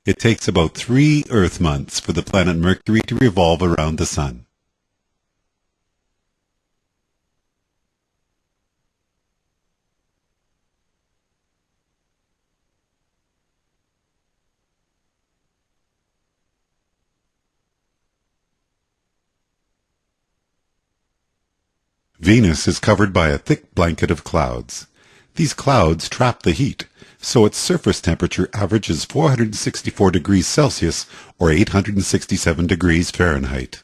It takes about 3 Earth months for the planet Mercury to revolve around the Sun. Venus is covered by a thick blanket of clouds. These clouds trap the heat, so its surface temperature averages 464 degrees Celsius or 867 degrees Fahrenheit.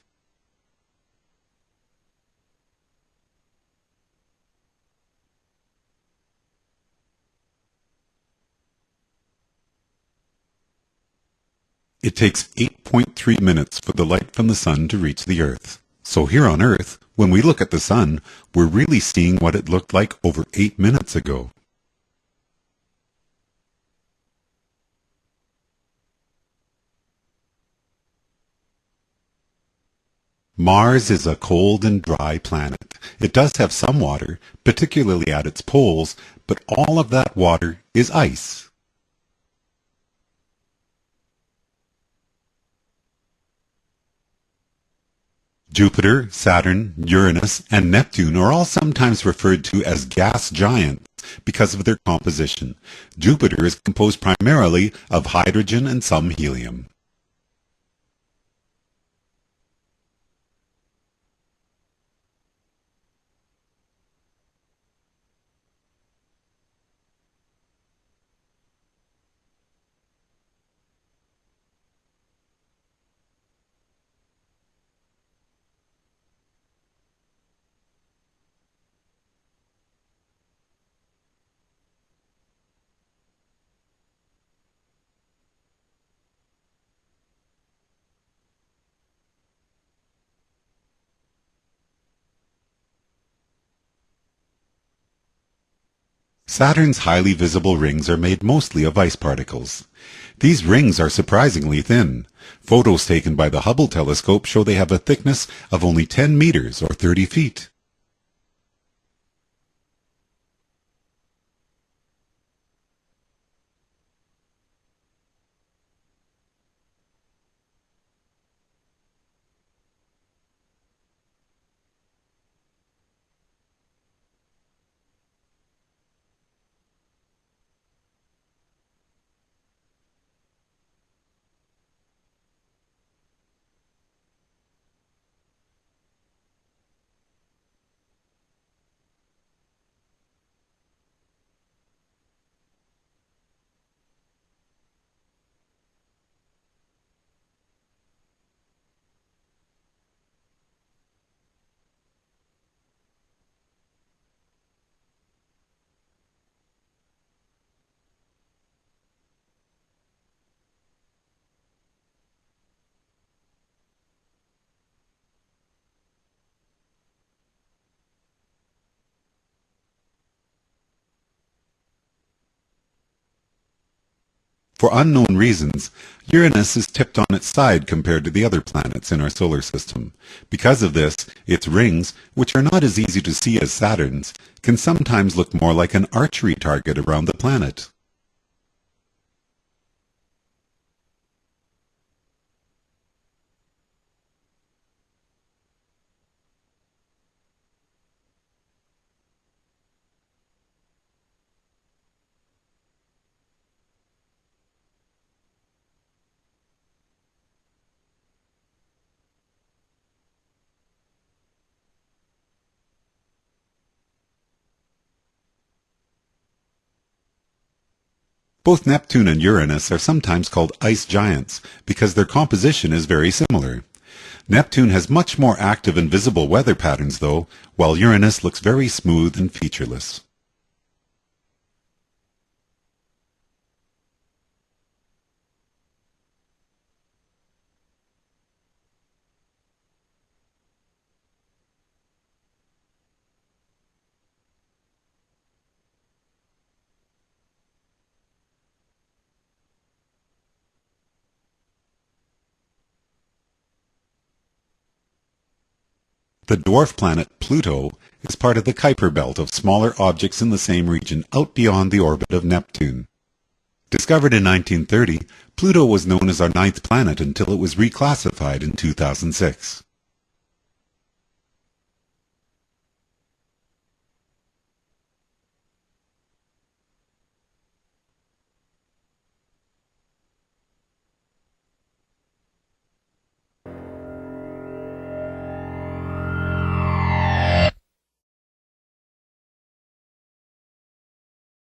It takes 8.3 minutes for the light from the Sun to reach the Earth. So here on Earth, when we look at the Sun, we're really seeing what it looked like over 8 minutes ago. Mars is a cold and dry planet. It does have some water, particularly at its poles, but all of that water is ice. Jupiter, Saturn, Uranus, and Neptune are all sometimes referred to as gas giants because of their composition. Jupiter is composed primarily of hydrogen and some helium. Saturn's highly visible rings are made mostly of ice particles. These rings are surprisingly thin. Photos taken by the Hubble telescope show they have a thickness of only 10 meters or 30 feet. For unknown reasons, Uranus is tipped on its side compared to the other planets in our solar system. Because of this, its rings, which are not as easy to see as Saturn's, can sometimes look more like an archery target around the planet. Both Neptune and Uranus are sometimes called ice giants because their composition is very similar. Neptune has much more active and visible weather patterns though, while Uranus looks very smooth and featureless. The dwarf planet Pluto is part of the Kuiper belt of smaller objects in the same region out beyond the orbit of Neptune. Discovered in 1930, Pluto was known as our ninth planet until it was reclassified in 2006.